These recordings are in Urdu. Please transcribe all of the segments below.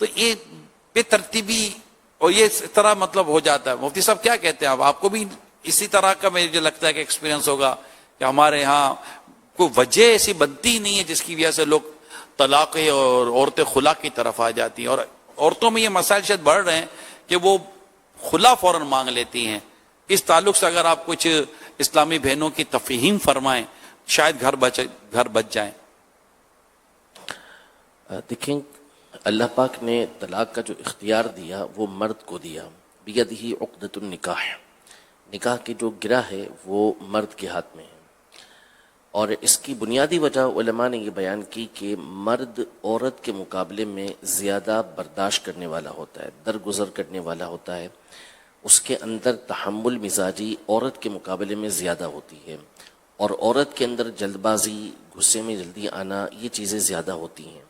تو یہ بے ترتیبی اور یہ اس طرح مطلب ہو جاتا ہے. مفتی صاحب کیا کہتے ہیں آپ کو بھی اسی طرح کا مجھے لگتا ہے کہ ایکسپیرینس ہوگا کہ ہمارے یہاں کوئی وجہ ایسی بنتی ہی نہیں ہے جس کی وجہ سے لوگ طلاق اور عورتیں خلا کی طرف آ جاتی ہیں, اور عورتوں میں یہ مسائل شاید بڑھ رہے ہیں کہ وہ خلا فوراً مانگ لیتی ہیں. اس تعلق سے اگر آپ کچھ اسلامی بہنوں کی تفہیم فرمائیں شاید گھر بچ جائیں. دیکھیں, اللہ پاک نے طلاق کا جو اختیار دیا وہ مرد کو دیا. بیدہ عقدۃ النکاح, نکاح کی جو گرہ ہے وہ مرد کے ہاتھ میں ہے. اور اس کی بنیادی وجہ علماء نے یہ بیان کی کہ مرد عورت کے مقابلے میں زیادہ برداشت کرنے والا ہوتا ہے, درگزر کرنے والا ہوتا ہے. اس کے اندر تحمل مزاجی عورت کے مقابلے میں زیادہ ہوتی ہے, اور عورت کے اندر جلد بازی, غصے میں جلدی آنا, یہ چیزیں زیادہ ہوتی ہیں.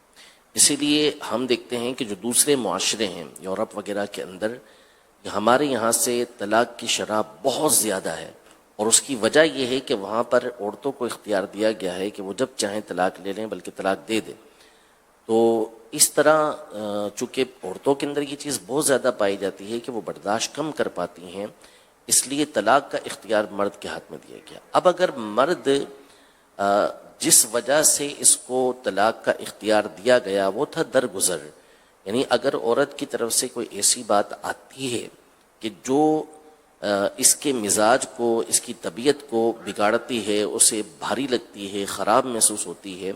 اسی لیے ہم دیکھتے ہیں کہ جو دوسرے معاشرے ہیں یورپ وغیرہ کے اندر, ہمارے یہاں سے طلاق کی شرح بہت زیادہ ہے. اور اس کی وجہ یہ ہے کہ وہاں پر عورتوں کو اختیار دیا گیا ہے کہ وہ جب چاہیں طلاق لے لیں, بلکہ طلاق دے دیں. تو اس طرح چونکہ عورتوں کے اندر یہ چیز بہت زیادہ پائی جاتی ہے کہ وہ برداشت کم کر پاتی ہیں, اس لیے طلاق کا اختیار مرد کے ہاتھ میں دیا گیا. اب اگر مرد جس وجہ سے اس کو طلاق کا اختیار دیا گیا وہ تھا درگزر, یعنی اگر عورت کی طرف سے کوئی ایسی بات آتی ہے کہ جو اس کے مزاج کو, اس کی طبیعت کو بگاڑتی ہے, اسے بھاری لگتی ہے, خراب محسوس ہوتی ہے,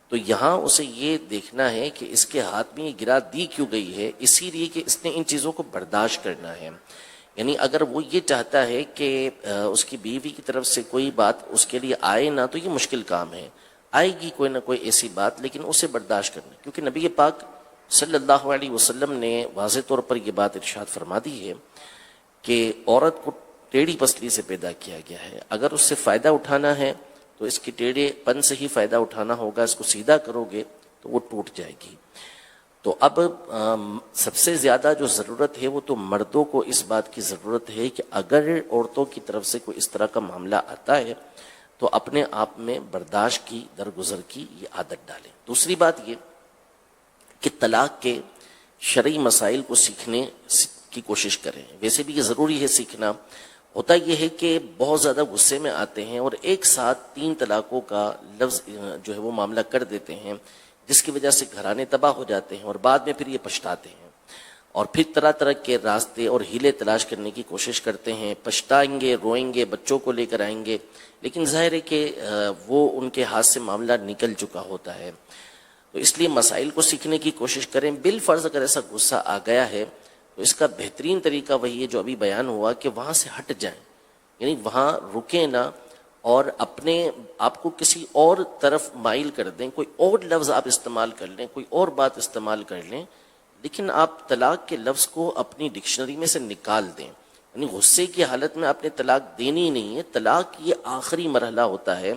تو یہاں اسے یہ دیکھنا ہے کہ اس کے ہاتھ میں یہ گرا دی کیوں گئی ہے, اسی لیے کہ اس نے ان چیزوں کو برداشت کرنا ہے. یعنی اگر وہ یہ چاہتا ہے کہ اس کی بیوی کی طرف سے کوئی بات اس کے لیے آئے نہ, تو یہ مشکل کام ہے. آئے گی کوئی نہ کوئی ایسی بات, لیکن اسے برداشت کرنا, کیونکہ نبی پاک صلی اللہ علیہ وسلم نے واضح طور پر یہ بات ارشاد فرما دی ہے کہ عورت کو ٹیڑھی پسلی سے پیدا کیا گیا ہے. اگر اس سے فائدہ اٹھانا ہے تو اس کی ٹیڑھے پن سے ہی فائدہ اٹھانا ہوگا, اس کو سیدھا کرو گے تو وہ ٹوٹ جائے گی. تو اب سب سے زیادہ جو ضرورت ہے وہ تو مردوں کو اس بات کی ضرورت ہے کہ اگر عورتوں کی طرف سے کوئی اس طرح کا معاملہ آتا ہے تو اپنے آپ میں برداشت کی, درگزر کی یہ عادت ڈالیں. دوسری بات یہ کہ طلاق کے شرعی مسائل کو سیکھنے کی کوشش کریں. ویسے بھی یہ ضروری ہے سیکھنا. ہوتا یہ ہے کہ بہت زیادہ غصے میں آتے ہیں اور ایک ساتھ 3 طلاقوں کا لفظ جو ہے وہ معاملہ کر دیتے ہیں, جس کی وجہ سے گھرانے تباہ ہو جاتے ہیں اور بعد میں پھر یہ پچھتاتے ہیں, اور پھر طرح طرح کے راستے اور ہیلے تلاش کرنے کی کوشش کرتے ہیں. پچھتائیں گے, روئیں گے, بچوں کو لے کر آئیں گے, لیکن ظاہر ہے کہ وہ ان کے ہاتھ سے معاملہ نکل چکا ہوتا ہے. تو اس لیے مسائل کو سیکھنے کی کوشش کریں. بالفرض اگر ایسا غصہ آ گیا ہے تو اس کا بہترین طریقہ وہی ہے جو ابھی بیان ہوا کہ وہاں سے ہٹ جائیں, یعنی وہاں رکیں نہ اور اپنے آپ کو کسی اور طرف مائل کر دیں. کوئی اور لفظ آپ استعمال کر لیں, کوئی اور بات استعمال کر لیں, لیکن آپ طلاق کے لفظ کو اپنی ڈکشنری میں سے نکال دیں. یعنی غصے کی حالت میں آپ نے طلاق دینی نہیں ہے. طلاق یہ آخری مرحلہ ہوتا ہے.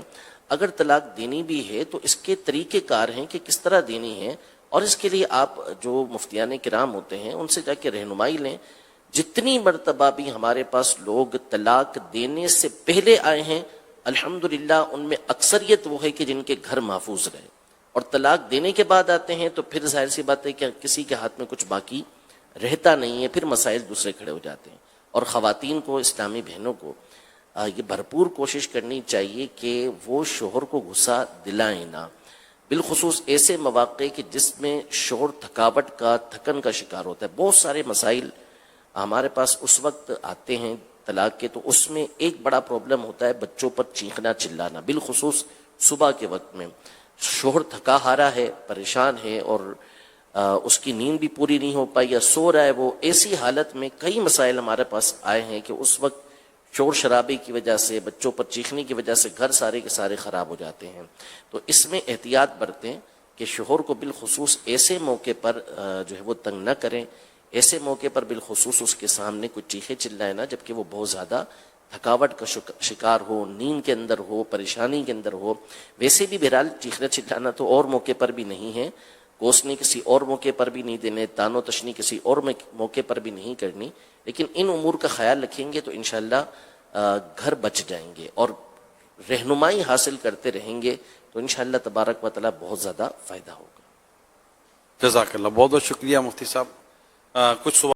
اگر طلاق دینی بھی ہے تو اس کے طریقے کار ہیں کہ کس طرح دینی ہے, اور اس کے لیے آپ جو مفتیان کرام ہوتے ہیں ان سے جا کے رہنمائی لیں. جتنی مرتبہ بھی ہمارے پاس لوگ طلاق دینے سے پہلے آئے ہیں, الحمدللہ ان میں اکثریت وہ ہے کہ جن کے گھر محفوظ رہے, اور طلاق دینے کے بعد آتے ہیں تو پھر ظاہر سی بات ہے کہ کسی کے ہاتھ میں کچھ باقی رہتا نہیں ہے, پھر مسائل دوسرے کھڑے ہو جاتے ہیں. اور خواتین کو, اسلامی بہنوں کو یہ بھرپور کوشش کرنی چاہیے کہ وہ شوہر کو غصہ دلائیں نہ, بالخصوص ایسے مواقع کہ جس میں شوہر تھکاوٹ کا, تھکن کا شکار ہوتا ہے. بہت سارے مسائل ہمارے پاس اس وقت آتے ہیں طلاق کے, تو اس میں ایک بڑا پرابلم ہوتا ہے بچوں پر چیخنا چلانا, بالخصوص صبح کے وقت میں. شوہر تھکا ہارا ہے, پریشان ہے, اور اس کی نیند بھی پوری نہیں ہو پائی یا سو رہا ہے وہ. ایسی حالت میں کئی مسائل ہمارے پاس آئے ہیں کہ اس وقت شور شرابے کی وجہ سے, بچوں پر چیخنے کی وجہ سے گھر سارے کے سارے خراب ہو جاتے ہیں. تو اس میں احتیاط برتیں کہ شوہر کو بالخصوص ایسے موقع پر جو ہے وہ تنگ نہ کریں. ایسے موقع پر بالخصوص اس کے سامنے کچھ چیخے چلائے نہ جبکہ وہ بہت زیادہ تھکاوٹ کا شکار ہو, نیند کے اندر ہو, پریشانی کے اندر ہو. ویسے بھی بہرحال چیخنا چلانا تو اور موقع پر بھی نہیں ہے, کوسنے کسی اور موقع پر بھی نہیں دینے, تان و تشنی کسی اور موقع پر بھی نہیں کرنی. لیکن ان امور کا خیال رکھیں گے تو انشاءاللہ گھر بچ جائیں گے, اور رہنمائی حاصل کرتے رہیں گے تو انشاءاللہ تبارک و تعالی بہت زیادہ فائدہ ہوگا. جزاک اللہ، بہت بہت شکریہ مفتی صاحب. کچھ سوال